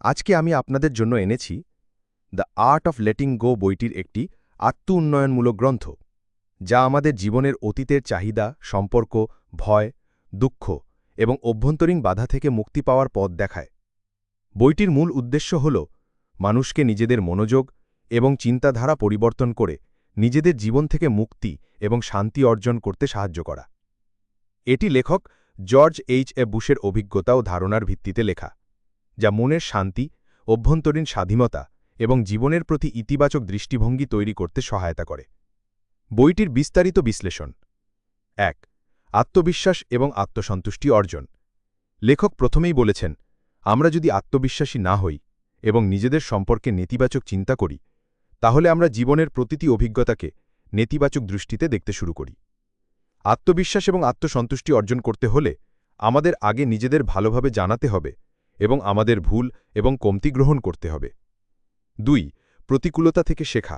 আজকে আমি আপনাদের জন্য এনেছি the art of letting go বইটির একটি আত্ম-উন্নয়নমূলক গ্রন্থ, যা আমাদের জীবনের অতীতের চাহিদা, সম্পর্ক, ভয়, দুঃখ এবং অভ্যন্তরীণ বাধা থেকে মুক্তি পাওয়ার পথ দেখায়। বইটির মূল উদ্দেশ্য হল মানুষকে নিজেদের মনোযোগ এবং চিন্তাধারা পরিবর্তন করে নিজেদের জীবন থেকে মুক্তি এবং শান্তি অর্জন করতে সাহায্য করা। এটি লেখক জর্জ এইচ.এ. বুশের অভিজ্ঞতা ও ধারণার ভিত্তিতে লেখা, যা মনের শান্তি, অভ্যন্তরীণ স্বাধীনতা এবং জীবনের প্রতি ইতিবাচক দৃষ্টিভঙ্গি তৈরি করতে সহায়তা করে। বইটির বিস্তারিত বিশ্লেষণ। ১. আত্মবিশ্বাস এবং আত্মসন্তুষ্টি অর্জন। লেখক প্রথমেই বলেছেন, আমরা যদি আত্মবিশ্বাসী না হই এবং নিজেদের সম্পর্কে নেতিবাচক চিন্তা করি, তাহলে আমরা জীবনের প্রতিটি অভিজ্ঞতাকে নেতিবাচক দৃষ্টিতে দেখতে শুরু করি। আত্মবিশ্বাস এবং আত্মসন্তুষ্টি অর্জন করতে হলে আমাদের আগে নিজেদের ভালোভাবে জানাতে হবে এবং আমাদের ভুল এবং কমতি গ্রহণ করতে হবে। ২. প্রতিকূলতা থেকে শেখা।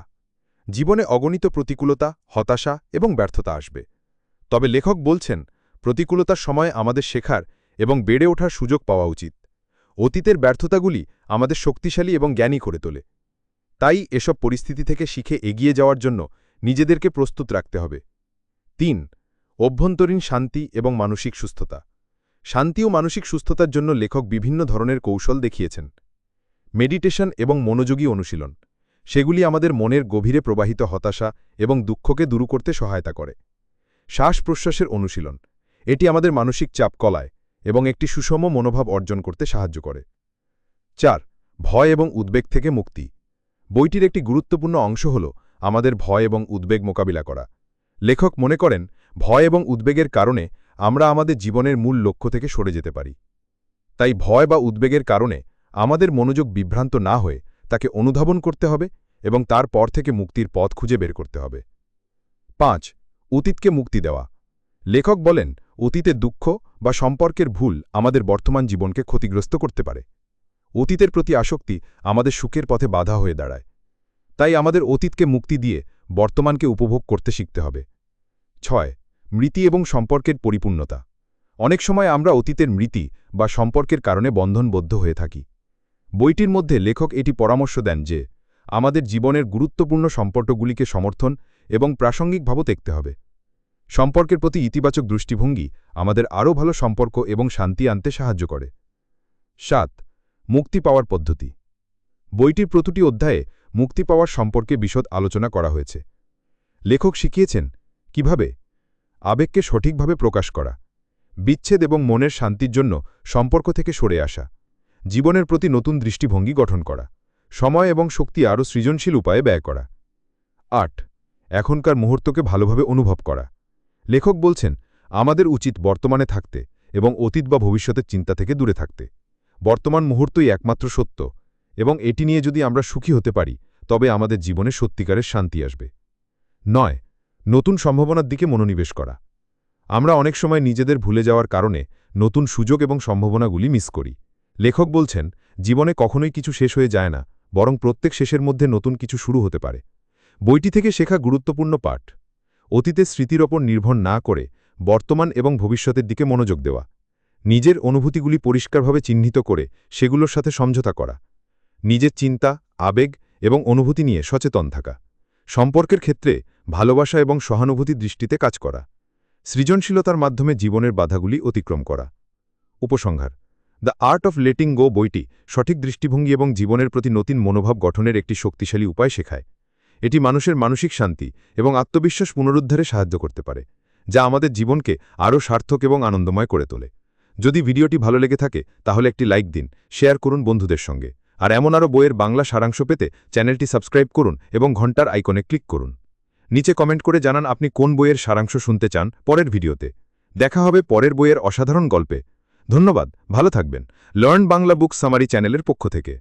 জীবনে অগণিত প্রতিকূলতা, হতাশা এবং ব্যর্থতা আসবে। তবে লেখক বলছেন, প্রতিকূলতার সময় আমাদের শেখার এবং বেড়ে ওঠার সুযোগ পাওয়া উচিত। অতীতের ব্যর্থতাগুলি আমাদের শক্তিশালী এবং জ্ঞানী করে তোলে। তাই এসব পরিস্থিতি থেকে শিখে এগিয়ে যাওয়ার জন্য নিজেদেরকে প্রস্তুত রাখতে হবে। ৩. অভ্যন্তরীণ শান্তি এবং মানসিক সুস্থতা। শান্তি ও মানসিক সুস্থতার জন্য লেখক বিভিন্ন ধরনের কৌশল দেখিয়েছেন। মেডিটেশন এবং মনোযোগী অনুশীলন, সেগুলি আমাদের মনের গভীরে প্রবাহিত হতাশা এবং দুঃখকে দূর করতে সহায়তা করে। শ্বাস-প্রশ্বাসের অনুশীলন, এটি আমাদের মানসিক চাপ কমায় এবং একটি সুষম মনোভাব অর্জন করতে সাহায্য করে। ৪. ভয় এবং উদ্বেগ থেকে মুক্তি। বইটির একটি গুরুত্বপূর্ণ অংশ হল আমাদের ভয় এবং উদ্বেগ মোকাবিলা করা। লেখক মনে করেন, ভয় এবং উদ্বেগের কারণে আমরা আমাদের জীবনের মূল লক্ষ্য থেকে সরে যেতে পারি। তাই ভয় বা উদ্বেগের কারণে আমাদের মনোযোগ বিভ্রান্ত না হয়ে তাকে অনুধাবন করতে হবে এবং তারপর থেকে মুক্তির পথ খুঁজে বের করতে হবে। ৫. অতীতকে মুক্তি দেওয়া। লেখক বলেন, অতীতের দুঃখ বা সম্পর্কের ভুল আমাদের বর্তমান জীবনকে ক্ষতিগ্রস্ত করতে পারে। অতীতের প্রতি আসক্তি আমাদের সুখের পথে বাধা হয়ে দাঁড়ায়। তাই আমাদের অতীতকে মুক্তি দিয়ে বর্তমানকে উপভোগ করতে শিখতে হবে। ৬. স্মৃতি এবং সম্পর্কের পরিপূর্ণতা। অনেক সময় আমরা অতীতের স্মৃতি বা সম্পর্কের কারণে বন্ধনবদ্ধ হয়ে থাকি। বইটির মধ্যে লেখক এটি পরামর্শ দেন যে আমাদের জীবনের গুরুত্বপূর্ণ সম্পর্কগুলিকে সমর্থন এবং প্রাসঙ্গিকভাবে দেখতে হবে। সম্পর্কের প্রতি ইতিবাচক দৃষ্টিভঙ্গি আমাদের আরও ভালো সম্পর্ক এবং শান্তি আনতে সাহায্য করে। ৭. মুক্তি পাওয়ার পদ্ধতি। বইটির প্রতিটি অধ্যায়ে মুক্তি পাওয়ার সম্পর্কে বিশদ আলোচনা করা হয়েছে। লেখক শিখিয়েছেন কিভাবে আবেগকে সঠিকভাবে প্রকাশ করা, বিচ্ছেদ এবং মনের শান্তির জন্য সম্পর্ক থেকে সরে আসা, জীবনের প্রতি নতুন দৃষ্টিভঙ্গি গঠন করা, সময় এবং শক্তি আরও সৃজনশীল উপায়ে ব্যয় করা। ৮. এখনকার মুহূর্তকে ভালোভাবে অনুভব করা। লেখক বলছেন, আমাদের উচিত বর্তমানে থাকতে এবং অতীত বা ভবিষ্যতের চিন্তা থেকে দূরে থাকতে। বর্তমান মুহূর্তই একমাত্র সত্য এবং এটি নিয়ে যদি আমরা সুখী হতে পারি, তবে আমাদের জীবনে সত্যিকারের শান্তি আসবে। ৯. নতুন সম্ভাবনার দিকে মনোনিবেশ করা। আমরা অনেক সময় নিজেদের ভুলে যাওয়ার কারণে নতুন সুযোগ এবং সম্ভাবনাগুলি মিস করি। লেখক বলছেন, জীবনে কখনোই কিছু শেষ হয়ে যায় না, বরং প্রত্যেক শেষের মধ্যে নতুন কিছু শুরু হতে পারে। বইটি থেকে শেখা গুরুত্বপূর্ণ পাঠ: অতীতের স্মৃতির ওপর নির্ভর না করে বর্তমান এবং ভবিষ্যতের দিকে মনোযোগ দেওয়া, নিজের অনুভূতিগুলি পরিষ্কারভাবে চিহ্নিত করে সেগুলোর সাথে সমঝোতা করা, নিজের চিন্তা, আবেগ এবং অনুভূতি নিয়ে সচেতন থাকা, সম্পর্কের ক্ষেত্রে ভালোবাসা এবং সহানুভূতির দৃষ্টিতে কাজ করা, সৃজনশীলতার মাধ্যমে জীবনের বাধাগুলি অতিক্রম করা। উপসংহার: the art of letting go বইটি সঠিক দৃষ্টিভঙ্গি এবং জীবনের প্রতি নতুন মনোভাব গঠনের একটি শক্তিশালী উপায় শেখায়। এটি মানুষের মানসিক শান্তি এবং আত্মবিশ্বাস পুনরুদ্ধারে সাহায্য করতে পারে, যা আমাদের জীবনকে আরও সার্থক এবং আনন্দময় করে তোলে। যদি ভিডিওটি ভালো লেগে থাকে তাহলে একটি লাইক দিন, শেয়ার করুন বন্ধুদের সঙ্গে, আর এমন আরও বইয়ের বাংলা সারাংশ পেতে চ্যানেলটি সাবস্ক্রাইব করুন এবং ঘন্টার আইকনে ক্লিক করুন। নিচে কমেন্ট করে জানান আপনি কোন বইয়ের সারাংশ শুনতে চান পরের ভিডিওতে। দেখা হবে পরের বইয়ের অসাধারণ গল্পে। ধন্যবাদ, ভালো থাকবেন। লার্ন বাংলা বুক সামারি চ্যানেলের পক্ষ থেকে।